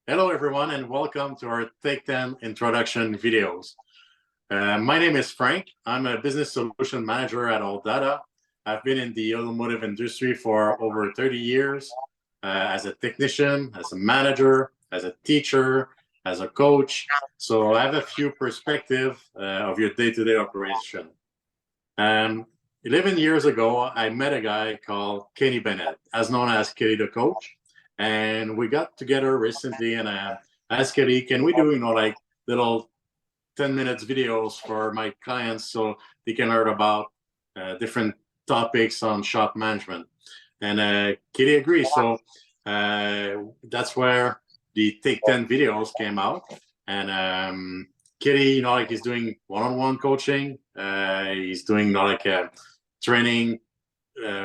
Hello, everyone, and welcome to our Take 10 introduction videos. My name is Frank. I'm a business solution manager at AllData. I've been in the automotive industry for over 30 years as a technician, as a manager, as a teacher, as a coach. So I have a few perspectives of your day-to-day operation. 11 years ago, I met a guy called Kenny Bennett, as known as Kenny the Coach. And we got together recently and I asked Kenny, can we do, like little 10 minutes videos for my clients so they can learn about different topics on shop management? And Kenny agreed. So that's where the Take 10 videos came out. And Kitty, he's doing one-on-one coaching. He's doing, like a training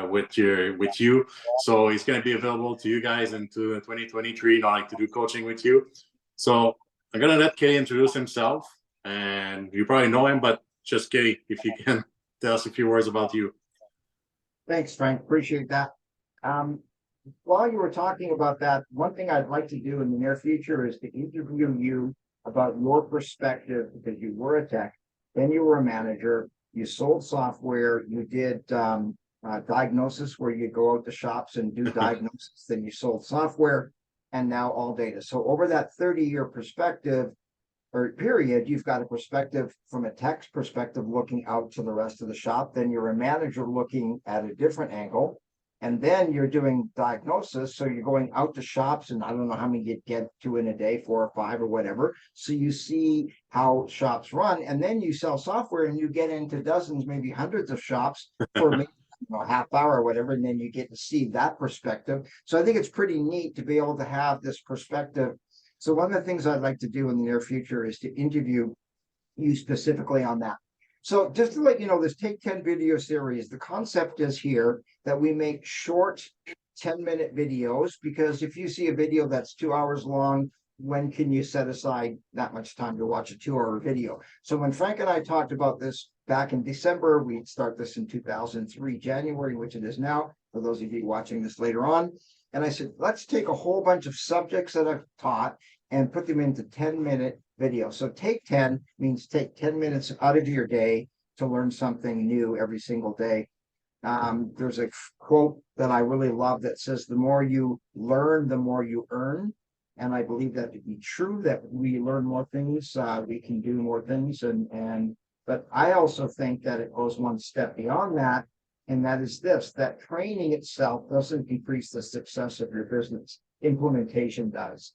with you. So he's going to be available to you guys into 2023, like to do coaching with you. So I'm going to let Kitty introduce himself. And you probably know him, but just Kitty, if you can tell us a few words about you. Thanks, Frank. Appreciate that. While you were talking about that, one thing I'd like to do in the near future is to interview you about your perspective, because you were a tech, then you were a manager, you sold software, you did diagnosis where you go out to shops and do diagnosis, then you sold software, and now AllData. So over that 30-year perspective or period, you've got a perspective from a tech's perspective looking out to the rest of the shop. Then you're a manager looking at a different angle. And then you're doing diagnosis. So you're going out to shops, and I don't know how many you get to in a day, 4 or 5 or whatever. So you see how shops run, and then you sell software and you get into dozens, maybe hundreds of shops for maybe a half hour or whatever. And then you get to see that perspective. So I think it's pretty neat to be able to have this perspective. So one of the things I'd like to do in the near future is to interview you specifically on that. So just to let you know, this Take 10 video series, the concept is here that we make short 10-minute videos, because if you see a video that's 2 hours long, when can you set aside that much time to watch a 2-hour video? So when Frank and I talked about this back in December, we'd start this in 2003, January, which it is now, for those of you watching this later on. And I said, let's take a whole bunch of subjects that I've taught and put them into 10-minute video. So Take 10 means take 10 minutes out of your day to learn something new every single day. There's a quote that I really love that says, the more you learn, the more you earn. And I believe that to be true, that we learn more things, we can do more things. But I also think that it goes one step beyond that. And that is this, that training itself doesn't decrease the success of your business. Implementation does.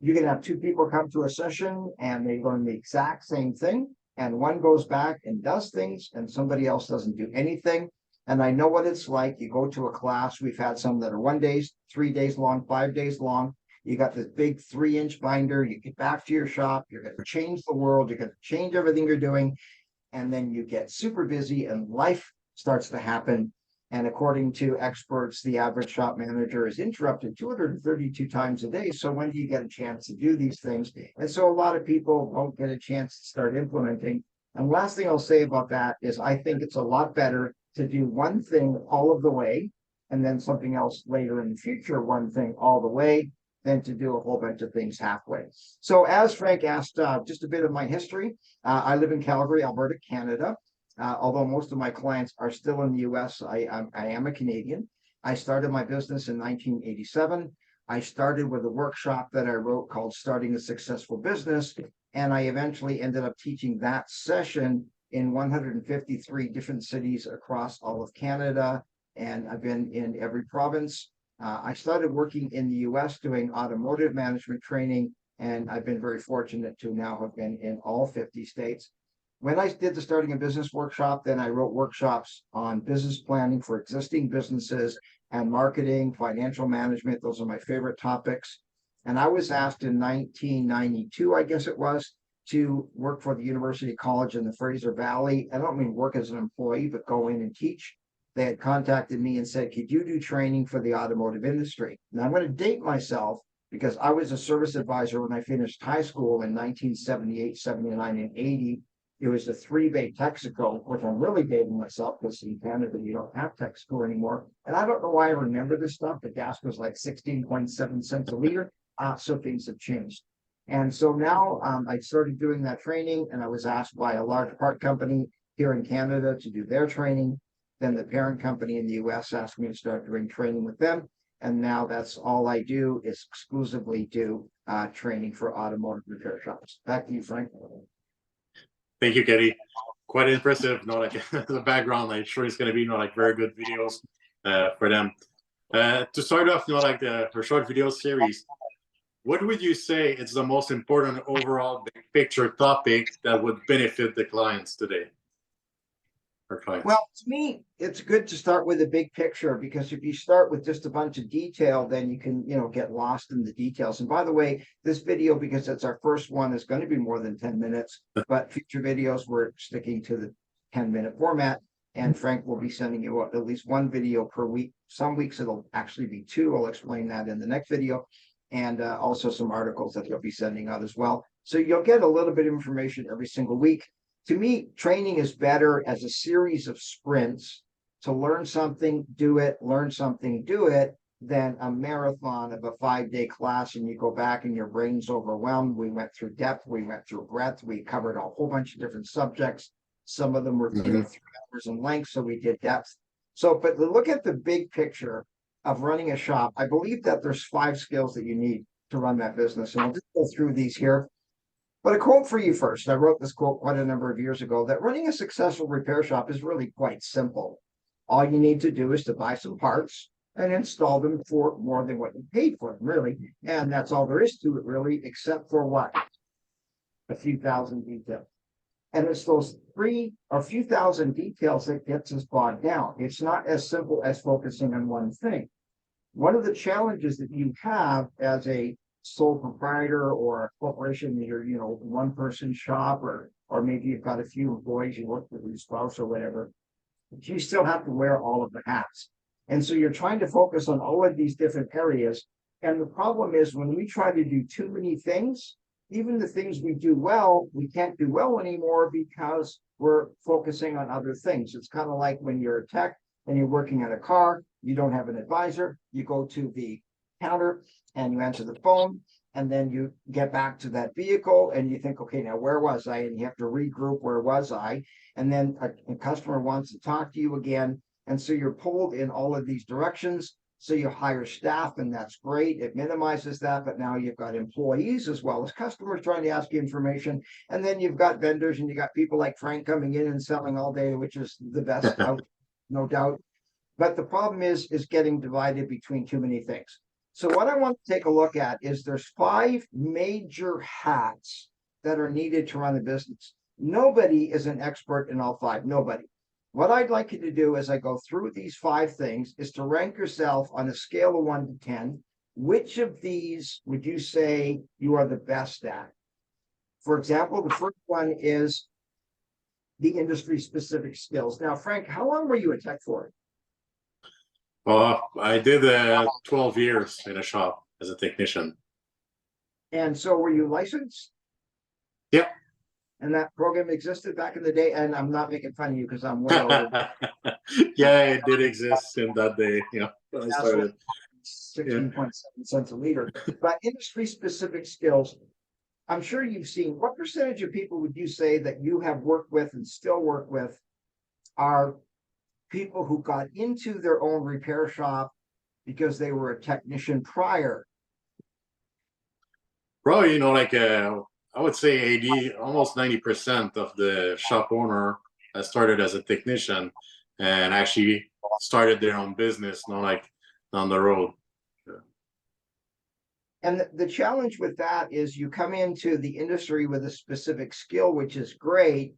You can have 2 people come to a session and they learn the exact same thing, and one goes back and does things and somebody else doesn't do anything. And I know what it's like. You go to a class, we've had some that are 1 day, 3 days long, 5 days long. You got this big 3-inch binder, you get back to your shop, you're going to change the world, you're going to change everything you're doing. And then you get super busy and life starts to happen. And according to experts, the average shop manager is interrupted 232 times a day. So when do you get a chance to do these things? And so a lot of people don't get a chance to start implementing. And last thing I'll say about that is I think it's a lot better to do one thing all of the way and then something else later in the future, one thing all the way, than to do a whole bunch of things halfway. So as Frank asked, just a bit of my history. I live in Calgary, Alberta, Canada. Although most of my clients are still in the US, I am a Canadian. I started my business in 1987. I started with a workshop that I wrote called Starting a Successful Business. And I eventually ended up teaching that session in 153 different cities across all of Canada. And I've been in every province. I started working in the US doing automotive management training. And I've been very fortunate to now have been in all 50 states. When I did the Starting a Business workshop, then I wrote workshops on business planning for existing businesses and marketing, financial management. Those are my favorite topics. And I was asked in 1992, I guess it was, to work for the University College in the Fraser Valley. I don't mean work as an employee, but go in and teach. They had contacted me and said, could you do training for the automotive industry? Now I'm going to date myself because I was a service advisor when I finished high school in 1978, 79, and 80. It was a 3-bay Texaco, which I'm really dating myself because in Canada you don't have Texaco anymore. And I don't know why I remember this stuff. The gas was like 16.7 cents a liter. So things have changed. And so now I started doing that training, and I was asked by a large part company here in Canada to do their training. Then the parent company in the US asked me to start doing training with them. And now that's all I do is exclusively do training for automotive repair shops. Back to you, Frank. Thank you, Kenny. Quite impressive. You know, like the background, I'm sure it's going to be, you know, like very good videos for them. To start off, you know, like her short video series, what would you say is the most important overall big picture topic that would benefit the clients today? Or clients? Well, to me, it's good to start with a big picture, because if you start with just a bunch of detail, then you can, get lost in the details. And by the way, this video, because it's our first one, is going to be more than 10 minutes, but future videos, we're sticking to the 10-minute format. And Frank will be sending you at least one video per week. Some weeks it'll actually be 2. I'll explain that in the next video. And also some articles that he'll be sending out as well. So you'll get a little bit of information every single week. To me, training is better as a series of sprints to learn something, do it, learn something, do it, than a marathon of a 5-day class and you go back and your brain's overwhelmed. We went through depth, we went through breadth, we covered a whole bunch of different subjects. Some of them were 3 hours in length, so we did depth. So, but look at the big picture of running a shop. I believe that there's 5 skills that you need to run that business. And I'll just go through these here. But a quote for you first. I wrote this quote quite a number of years ago, that running a successful repair shop is really quite simple. All you need to do is to buy some parts and install them for more than what you paid for them, really. And that's all there is to it, really, except for what? A few thousand details. And it's those 3 or few thousand details that gets us bogged down. It's not as simple as focusing on one thing. One of the challenges that you have as a sole proprietor or a corporation, you're, one person shop, or maybe you've got a few employees, you work with your spouse or whatever, but you still have to wear all of the hats. And so you're trying to focus on all of these different areas. And the problem is when we try to do too many things, even the things we do well, we can't do well anymore because we're focusing on other things. It's kind of like when you're a tech and you're working on a car, you don't have an advisor, you go to the counter and you answer the phone, and then you get back to that vehicle and you think, okay, now where was I? And you have to regroup, where was I? And then a customer wants to talk to you again. And so you're pulled in all of these directions. So you hire staff, and that's great. It minimizes that, but now you've got employees as well as customers trying to ask you information. And then you've got vendors, and you got people like Frank coming in and selling all day, which is the best out, no doubt. But the problem is getting divided between too many things. So what I want to take a look at is there's 5 major hats that are needed to run a business. Nobody is an expert in all 5, nobody. What I'd like you to do as I go through these 5 things is to rank yourself on a scale of 1 to 10. Which of these would you say you are the best at? For example, the first one is the industry specific skills. Now, Frank, how long were you at Tech for? I did 12 years in a shop as a technician. And so were you licensed? Yep. And that program existed back in the day? And I'm not making fun of you because I'm way older. Yeah, it did exist in that day, when I started. 16.7 cents a liter. But industry specific skills, I'm sure you've seen. What percentage of people would you say that you have worked with and still work with are people who got into their own repair shop because they were a technician prior? Probably, I would say 80, almost 90% of the shop owner started as a technician and actually started their own business, down the road. And the challenge with that is you come into the industry with a specific skill, which is great,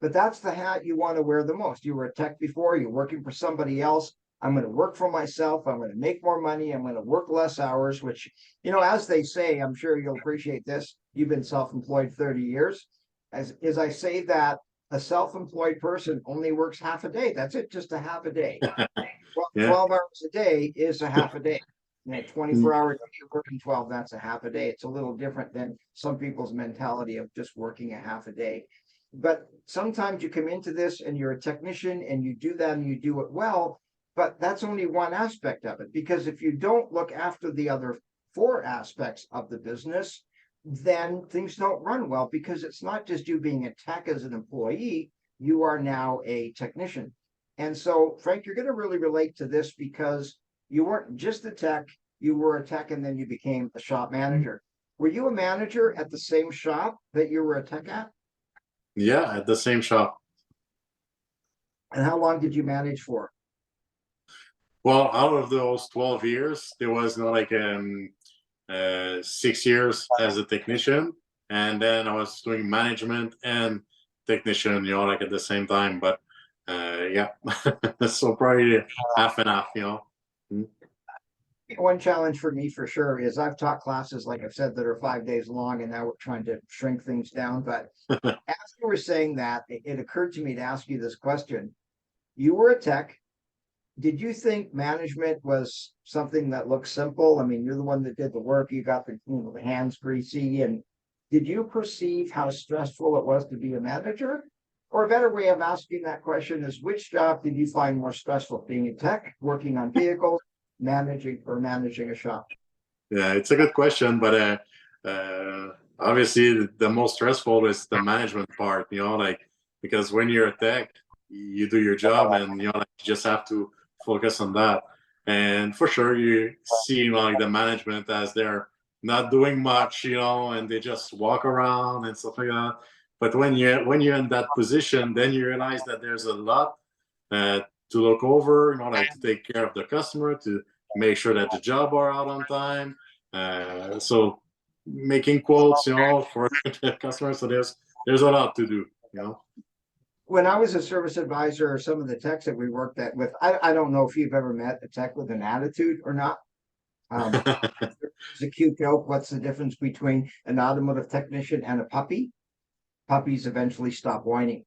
but that's the hat you want to wear the most. You were a tech before, you're working for somebody else. I'm going to work for myself. I'm going to make more money. I'm going to work less hours, which, as they say, I'm sure you'll appreciate this. You've been self-employed 30 years. As I say that a self-employed person only works half a day. That's it, just a half a day. Well, Yeah. 12 hours a day is a half a day. 24 hours you're working 12, that's a half a day. It's a little different than some people's mentality of just working a half a day. but sometimes you come into this and you're a technician and you do that and you do it well, but that's only one aspect of it. Because if you don't look after the other four aspects of the business, then things don't run well, because it's not just you being a tech as an employee, you are now a technician. And so, Frank, you're going to really relate to this because you weren't just a tech, you were a tech and then you became a shop manager. Were you a manager at the same shop that you were a tech at? Yeah, at the same shop. And how long did you manage for? Well, out of those 12 years, there was no like 6 years as a technician, and then I was doing management and technician, like at the same time. But yeah, so probably half and half, Mm. One challenge for me for sure is I've taught classes, like I've said, that are 5 days long, and now we're trying to shrink things down. But as you were saying that, it occurred to me to ask you this question. You were a tech. Did you think management was something that looked simple? I mean, you're the one that did the work, you got the hands greasy, and did you perceive how stressful it was to be a manager? Or a better way of asking that question is, which job did you find more stressful, being a tech, working on vehicles, managing a shop? Yeah, it's a good question, but obviously the most stressful is the management part, like because when you're a tech, you do your job and like, you just have to focus on that. And for sure, you see like the management as they're not doing much, and they just walk around and stuff like that. But when you're in that position, then you realize that there's a lot to look over, like to take care of the customer, to make sure that the job are out on time. So making quotes, for the customer. So there's a lot to do. When I was a service advisor, or some of the techs that we worked at with, I don't know if you've ever met a tech with an attitude or not. It's a cute joke. What's the difference between an automotive technician and a puppy? Puppies eventually stop whining.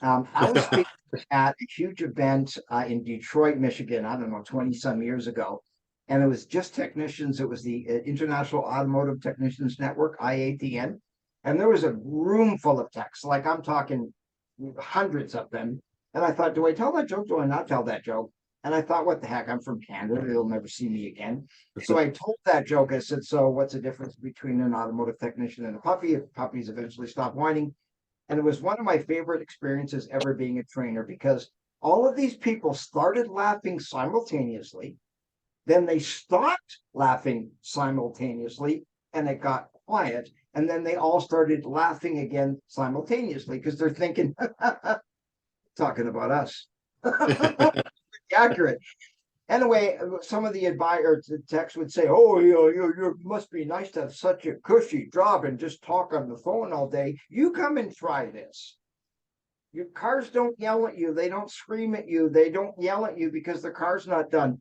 I was speaking at a huge event in Detroit, Michigan, I don't know, 20 some years ago. And it was just technicians. It was the International Automotive Technicians Network, IATN. And there was a room full of techs, like I'm talking hundreds of them. And I thought, do I tell that joke? Do I not tell that joke? And I thought, what the heck? I'm from Canada. They'll never see me again. So I told that joke. I said, so what's the difference between an automotive technician and a puppy? If puppies eventually stop whining. And it was one of my favorite experiences ever being a trainer, because all of these people started laughing simultaneously. Then they stopped laughing simultaneously and it got quiet. And then they all started laughing again simultaneously, because they're thinking, talking about us. Accurate. Anyway, some of the advisors, the techs would say, "Oh, you must be nice to have such a cushy job and just talk on the phone all day. You come and try this. Your cars don't yell at you. They don't scream at you. They don't yell at you because the car's not done.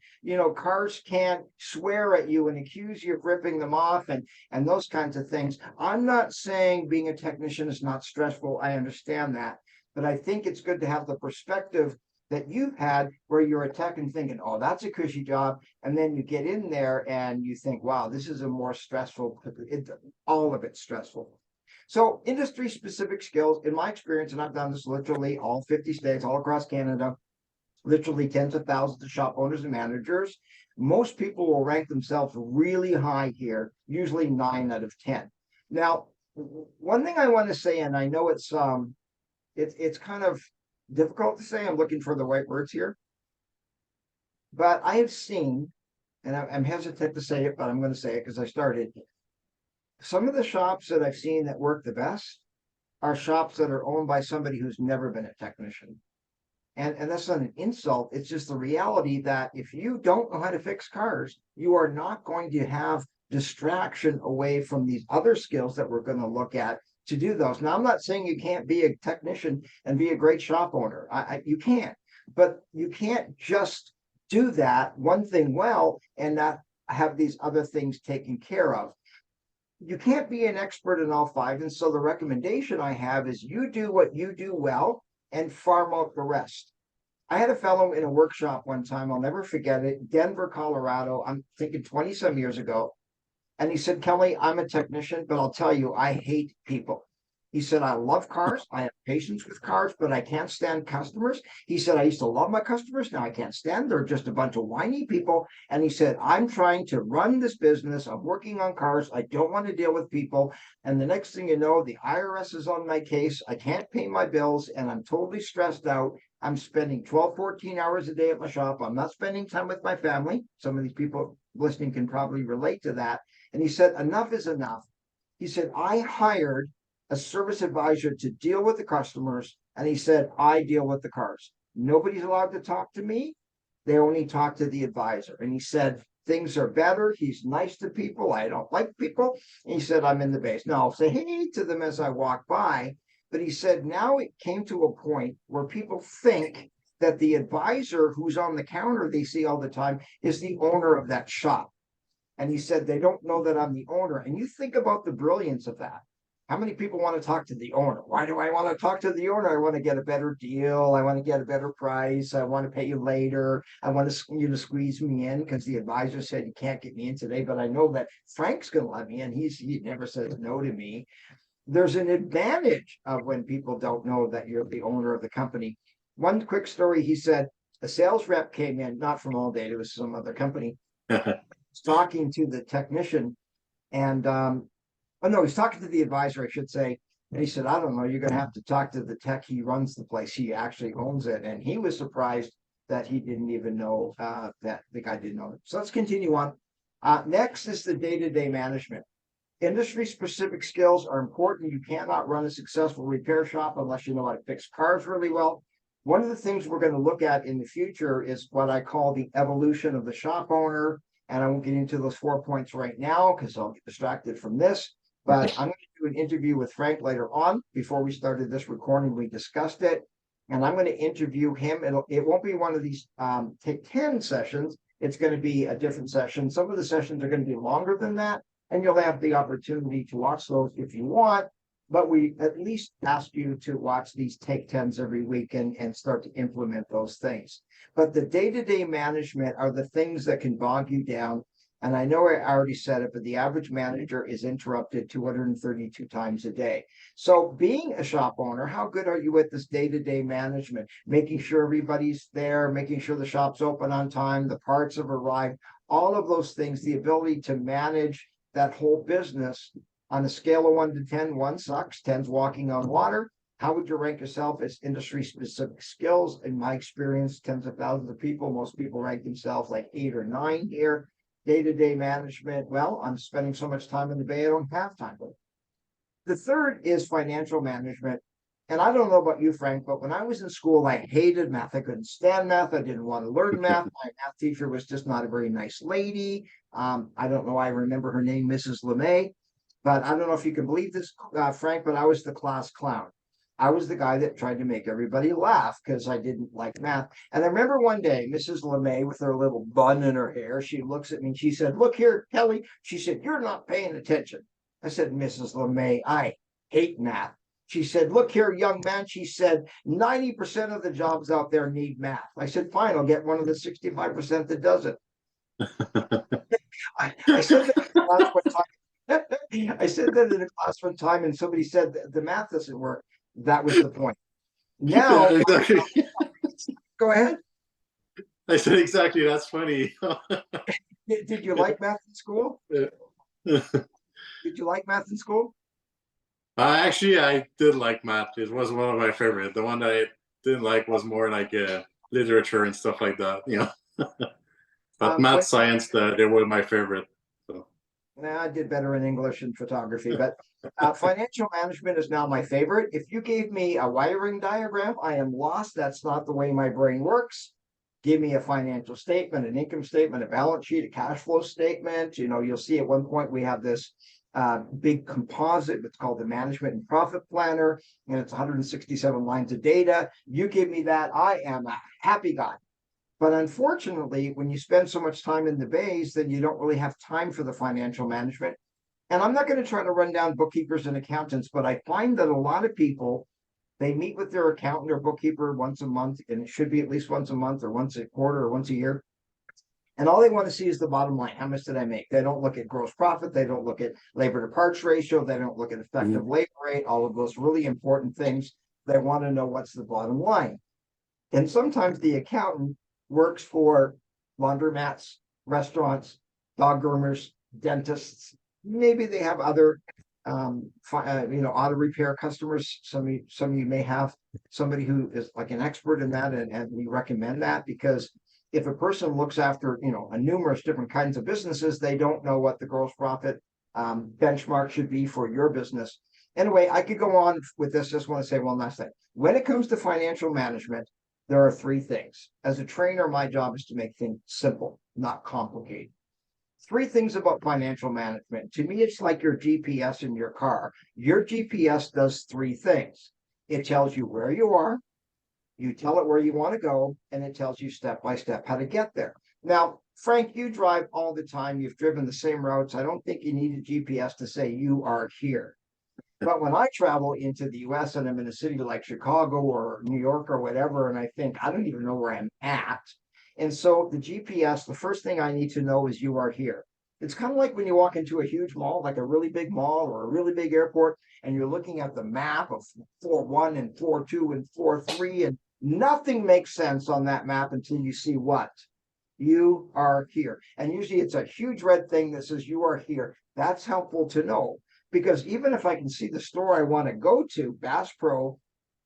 Cars can't swear at you and accuse you of ripping them off and those kinds of things." I'm not saying being a technician is not stressful. I understand that. But I think it's good to have the perspective that you've had, where you're a tech and thinking, oh, that's a cushy job. And then you get in there and you think, wow, this is a more stressful, all of it's stressful. So industry specific skills, in my experience, and I've done this literally all 50 states, all across Canada, literally tens of thousands of shop owners and managers. Most people will rank themselves really high here, usually 9 out of 10. Now, one thing I want to say, and I know it's kind of difficult to say, I'm looking for the right words here, but I have seen, and I'm hesitant to say it, but I'm going to say it because I started. Some of the shops that I've seen that work the best are shops that are owned by somebody who's never been a technician. And that's not an insult. It's just the reality that if you don't know how to fix cars, you are not going to have distraction away from these other skills that we're going to look at to do those. Now, I'm not saying you can't be a technician and be a great shop owner. You can't, but you can't just do that one thing well and not have these other things taken care of. You can't be an expert in all 5. And so the recommendation I have is you do what you do well and farm out the rest. I had a fellow in a workshop one time, I'll never forget it, Denver, Colorado, I'm thinking 20 some years ago. And he said, Kelly, I'm a technician, but I'll tell you, I hate people. He said, I love cars. I have patience with cars, but I can't stand customers. He said, I used to love my customers. Now I can't stand. They're just a bunch of whiny people. And he said, I'm trying to run this business. I'm working on cars. I don't want to deal with people. And the next thing you know, the IRS is on my case. I can't pay my bills and I'm totally stressed out. I'm spending 12, 14 hours a day at my shop. I'm not spending time with my family. Some of these people listening can probably relate to that. And he said, enough is enough. He said, I hired a service advisor to deal with the customers. And he said, I deal with the cars. Nobody's allowed to talk to me. They only talk to the advisor. And he said, things are better. He's nice to people. I don't like people. And he said, I'm in the base. Now I'll say hey to them as I walk by. But he said, now it came to a point where people think that the advisor who's on the counter they see all the time is the owner of that shop. And he said, they don't know that I'm the owner. And you think about the brilliance of that. How many people want to talk to the owner? Why do I want to talk to the owner? I want to get a better deal. I want to get a better price. I want to pay you later. I want you to squeeze me in because the advisor said you can't get me in today, but I know that Frank's going to let me in. He never says no to me. There's an advantage of when people don't know that you're the owner of the company. One quick story, he said a sales rep came in, not from AllData, it was some other company, talking to the technician and oh no, he's talking to the advisor, I should say. And he said, I don't know, you're going to have to talk to the tech. He runs the place. He actually owns it. And he was surprised that he didn't even know that the guy didn't know it. So let's continue on. Next is the day-to-day management. Industry-specific skills are important. You cannot run a successful repair shop unless you know how to fix cars really well. One of the things we're going to look at in the future is what I call the evolution of the shop owner. And I won't get into those 4 points right now because I'll get distracted from this. But I'm going to do an interview with Frank later on. Before we started this recording, we discussed it. And I'm going to interview him. It won't be one of these take 10 sessions. It's going to be a different session. Some of the sessions are going to be longer than that. And you'll have the opportunity to watch those if you want. But we at least ask you to watch these take 10s every week and start to implement those things. But the day-to-day management are the things that can bog you down. And I know I already said it, but the average manager is interrupted 232 times a day. So being a shop owner, how good are you at this day-to-day management? Making sure everybody's there, making sure the shop's open on time, the parts have arrived, all of those things, the ability to manage that whole business on a scale of 1 to 10, 1 sucks, 10's walking on water. How would you rank yourself as industry specific skills? In my experience, tens of thousands of people, most people rank themselves like 8 or 9 here. Day-to-day management. Well, I'm spending so much time in the Bay, I don't have time. The third is financial management. And I don't know about you, Frank, but when I was in school, I hated math. I couldn't stand math. I didn't want to learn math. My math teacher was just not a very nice lady. I don't know. I remember her name, Mrs. LeMay. But I don't know if you can believe this, Frank, but I was the class clown. I was the guy that tried to make everybody laugh because I didn't like math. And I remember one day, Mrs. LeMay with her little bun in her hair, she looks at me and she said, look here, Kelly. She said, you're not paying attention. I said, Mrs. LeMay, I hate math. She said, look here, young man. She said, 90% of the jobs out there need math. I said, fine, I'll get one of the 65% that doesn't. I said that in class one time. I said that in a class one time, and somebody said the math doesn't work. That was the point. Now, Yeah, exactly. Go ahead. I said exactly. That's funny. Did you like math in school? Yeah. Did you like math in school? Actually, I did like math. It was one of my favorite. The one that I didn't like was more like literature and stuff like that. But math, science, they were my favorite. So. I did better in English and photography, but financial management is now my favorite. If you gave me a wiring diagram, I am lost. That's not the way my brain works. Give me a financial statement, an income statement, a balance sheet, a cash flow statement. You'll see at one point we have this big composite. It's called the Management and Profit Planner, and it's 167 lines of data. You give me that, I am a happy guy. But unfortunately, when you spend so much time in the Bays, then you don't really have time for the financial management. And I'm not going to try to run down bookkeepers and accountants, but I find that a lot of people, they meet with their accountant or bookkeeper once a month, and it should be at least once a month or once a quarter or once a year. And all they want to see is the bottom line. How much did I make? They don't look at gross profit. They don't look at labor to parts ratio. They don't look at effective labor rate, all of those really important things. They want to know what's the bottom line. And sometimes the accountant works for laundromats, restaurants, dog groomers, dentists. Maybe they have other, auto repair customers. Some of you may have somebody who is like an expert in that, and we recommend that, because if a person looks after, a numerous different kinds of businesses, they don't know what the gross profit benchmark should be for your business. Anyway, I could go on with this. Just want to say one last thing. When it comes to financial management, there are three things. As a trainer, my job is to make things simple, not complicated. Three things about financial management. To me, it's like your GPS in your car. Your GPS does three things. It tells you where you are, you tell it where you want to go, and it tells you step by step how to get there. Now, Frank, you drive all the time. You've driven the same routes. I don't think you need a GPS to say you are here. But when I travel into the US and I'm in a city like Chicago or New York or whatever, and I think I don't even know where I'm at. And so the GPS, the first thing I need to know is you are here. It's kind of like when you walk into a huge mall, like a really big mall or a really big airport, and you're looking at the map of floor 1 and floor 2 and floor 3, and nothing makes sense on that map until you see what? You are here. And usually it's a huge red thing that says you are here. That's helpful to know. Because even if I can see the store I want to go to, Bass Pro,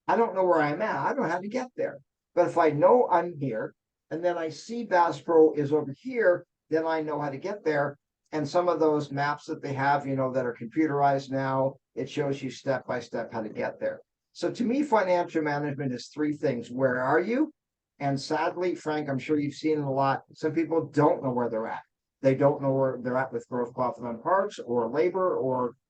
I don't know where I'm at. I don't know how to get there. But if I know I'm here, and then I see Bass Pro is over here, then I know how to get there. And some of those maps that they have, that are computerized now, it shows you step by step how to get there. So to me, financial management is three things. Where are you? And sadly, Frank, I'm sure you've seen it a lot. Some people don't know where they're at. They don't know where they're at with gross profit on parts or labor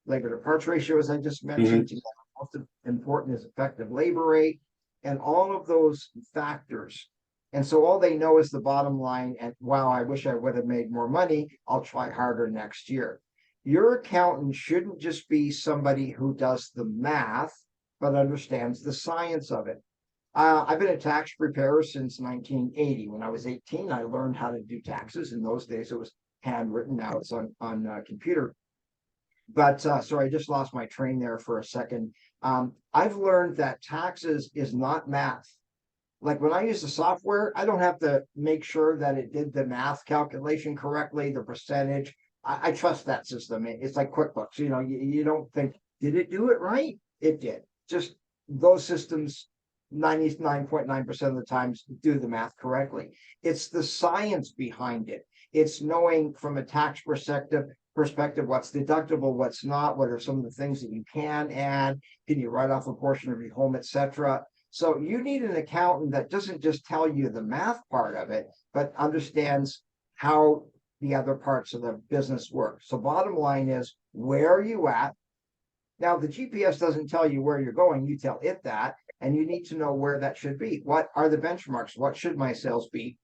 to parts ratio, as I just mentioned. Most important is effective labor rate and all of those factors. And so all they know is the bottom line. And wow, I wish I would have made more money. I'll try harder next year. Your accountant shouldn't just be somebody who does the math, but understands the science of it. I've been a tax preparer since 1980. When I was 18, I learned how to do taxes. In those days, it was handwritten. Now it's on computer. But sorry, I just lost my train there for a second. I've learned that taxes is not math. Like when I use the software, I don't have to make sure that it did the math calculation correctly, the percentage. I trust that system. It's like QuickBooks. You don't think, did it do it right? It did. Just those systems 99.9% of the times do the math correctly. It's the science behind it. It's knowing from a tax perspective what's deductible, what's not, what are some of the things that you can add, can you write off a portion of your home, etc. So you need an accountant that doesn't just tell you the math part of it, but understands how the other parts of the business work. So bottom line is, where are you at? Now, the GPS doesn't tell you where you're going, you tell it that, and you need to know where that should be. What are the benchmarks? What should my sales be?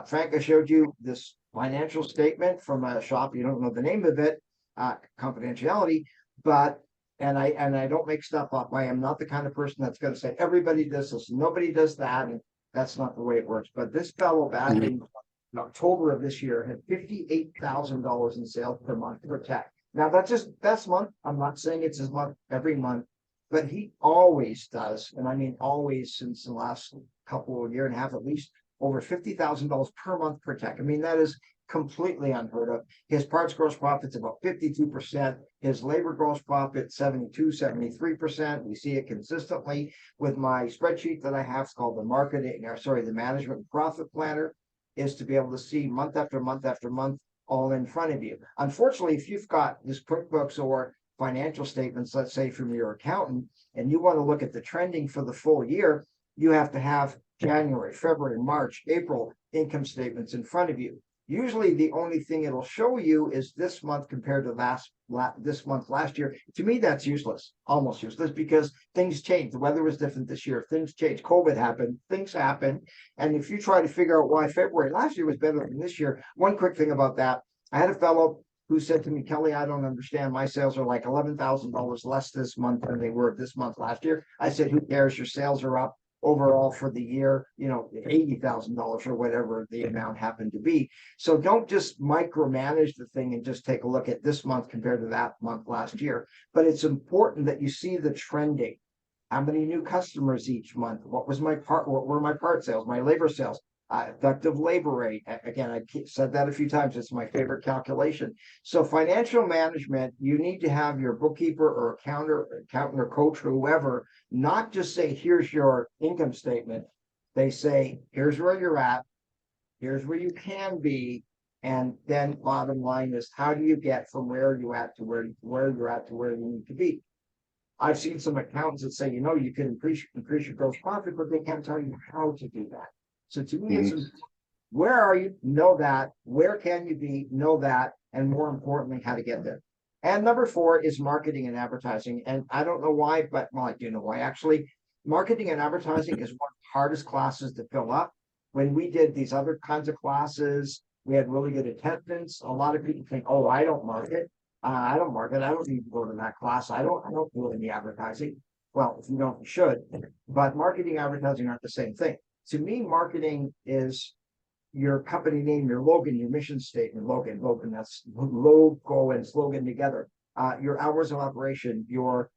Frank, I showed you this financial statement from a shop. You don't know the name of it, confidentiality, but, and I don't make stuff up. I am not the kind of person that's going to say, everybody does this, nobody does that. And that's not the way it works. But this fellow back in October of this year had $58,000 in sales per month for tech. Now that's just best month. I'm not saying it's his month every month, but he always does. And I mean, always since the last couple of year and a half, at least over $50,000 per month per tech. I mean, that is completely unheard of. His parts gross profit's about 52%. His labor gross profit, 72, 73%. We see it consistently with my spreadsheet that I have. It's called the management profit planner, is to be able to see month after month after month all in front of you. Unfortunately, if you've got this QuickBooks or financial statements, let's say from your accountant, and you want to look at the trending for the full year, you have to have January, February, March, April income statements in front of you. Usually the only thing it'll show you is this month compared to this month last year. To me, that's useless, almost useless, because things change. The weather was different this year. Things change. COVID happened. Things happen. And if you try to figure out why February last year was better than this year, one quick thing about that, I had a fellow who said to me, Kelly, I don't understand. My sales are like $11,000 less this month than they were this month last year. I said, who cares? Your sales are up. overall for the year, $80,000 or whatever the amount happened to be. So don't just micromanage the thing and just take a look at this month compared to that month last year. But it's important that you see the trending. How many new customers each month? What were my part sales, my labor sales? Effective labor rate. Again, I said that a few times. It's my favorite calculation. So financial management, you need to have your bookkeeper or accountant or coach or whoever, not just say, here's your income statement. They say, here's where you're at. Here's where you can be. And then bottom line is, how do you get from where you're at to where you're at to where you need to be? I've seen some accountants that say, you can increase your gross profit, but they can't tell you how to do that. So to me, it's where are you? Know that. Where can you be? Know that. And more importantly, how to get there. And number 4 is marketing and advertising. And I don't know why, but I do know why actually. Marketing and advertising is one of the hardest classes to fill up. When we did these other kinds of classes, we had really good attendance. A lot of people think, oh, I don't market. I don't market. I don't need to go to that class. I don't do any advertising. Well, if you don't, you should. But marketing and advertising aren't the same thing. To me, marketing is your company name, your logan, your mission statement, Logan, that's logo and slogan together. Your hours of operation, your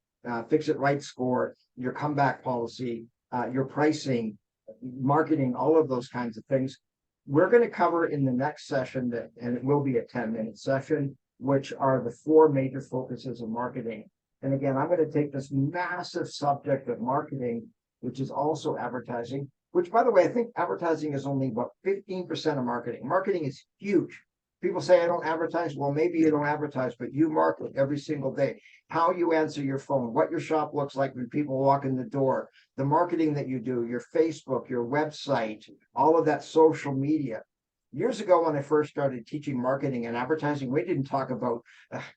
fix it right score, your comeback policy, your pricing, marketing, all of those kinds of things. We're going to cover in the next session, and it will be a 10-minute session, which are the 4 major focuses of marketing. And again, I'm going to take this massive subject of marketing, which is also advertising, which, by the way, I think advertising is only about 15% of marketing. Marketing is huge. People say, I don't advertise. Well, maybe you don't advertise, but you market every single day. How you answer your phone, what your shop looks like when people walk in the door, the marketing that you do, your Facebook, your website, all of that social media. Years ago, when I first started teaching marketing and advertising, we didn't talk about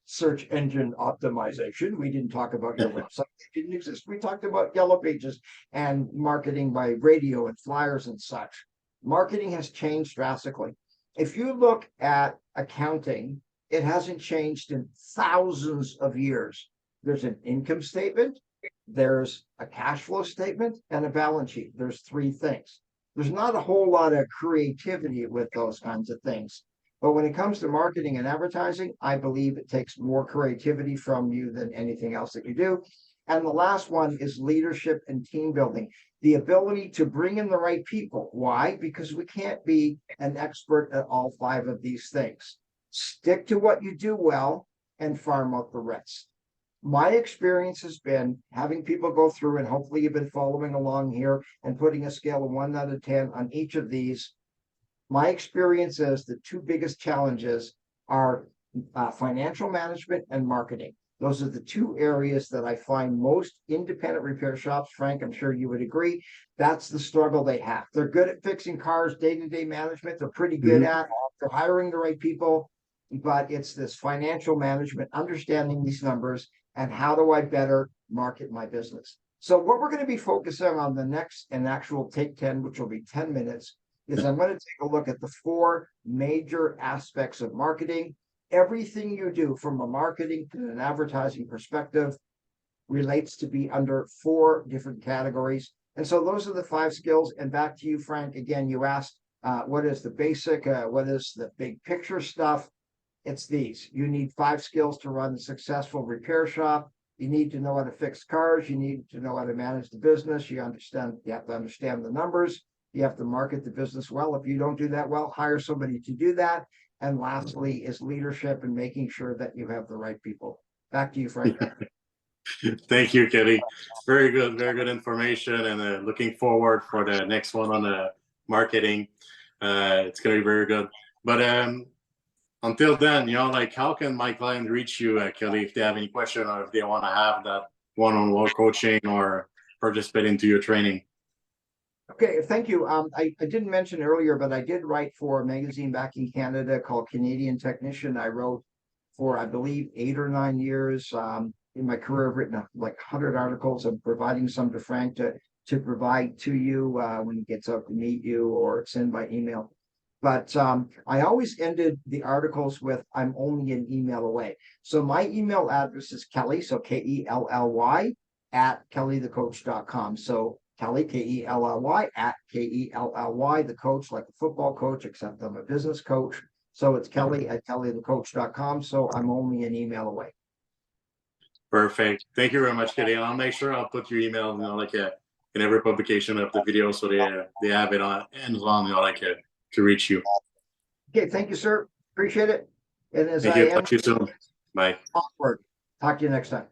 search engine optimization. We didn't talk about your website. It didn't exist. We talked about Yellow Pages and marketing by radio and flyers and such. Marketing has changed drastically. If you look at accounting, it hasn't changed in thousands of years. There's an income statement, there's a cash flow statement, and a balance sheet. There's 3 things. There's not a whole lot of creativity with those kinds of things. But when it comes to marketing and advertising, I believe it takes more creativity from you than anything else that you do. And the last one is leadership and team building. The ability to bring in the right people. Why? Because we can't be an expert at all 5 of these things. Stick to what you do well and farm out the rest. My experience has been having people go through, and hopefully you've been following along here and putting a scale of 1 out of 10 on each of these. My experience is the 2 biggest challenges are financial management and marketing. Those are the 2 areas that I find most independent repair shops. Frank, I'm sure you would agree. That's the struggle they have. They're good at fixing cars, day-to-day management. They're pretty good at. They're hiring the right people. But it's this financial management, understanding these numbers, and how do I better market my business? So what we're going to be focusing on the next and actual take 10, which will be 10 minutes, is I'm going to take a look at the 4 major aspects of marketing. Everything you do from a marketing to an advertising perspective relates to be under 4 different categories. And so those are the 5 skills. And back to you, Frank. Again, you asked, what is the basic, what is the big picture stuff? It's these. You need 5 skills to run a successful repair shop. You need to know how to fix cars. You need to know how to manage the business. You have to understand the numbers. You have to market the business well. If you don't do that well, hire somebody to do that. And lastly is leadership and making sure that you have the right people. Back to you, Frank. Thank you, Kelly. Very good information, and looking forward for the next one on the marketing. It's going to be very good. But until then, how can my client reach you, Kelly, if they have any question or if they want to have that one-on-one coaching or participate into your training? Okay, thank you. I didn't mention earlier, but I did write for a magazine back in Canada called Canadian Technician. I wrote for, I believe, 8 or 9 years. In my career, I've written like 100 articles. I'm providing some to Frank to provide to you when he gets up to meet you or send by email. But I always ended the articles with, I'm only an email away. So my email address is Kelly, so Kelly, @kellythecoach.com. So Kelly, K-E-L-L-Y, at K-E-L-L-Y, the coach, like a football coach, except I'm a business coach. So it's Kelly at kellythecoach.com. So I'm only an email away. Perfect. Thank you very much, Kitty. And I'll make sure I'll put your email, like in every publication of the video, so they have it on hands-on, to reach you. Okay, thank you, sir. Appreciate it. And as Thank I you. end Talk to you soon. Bye. onward, talk to you next time.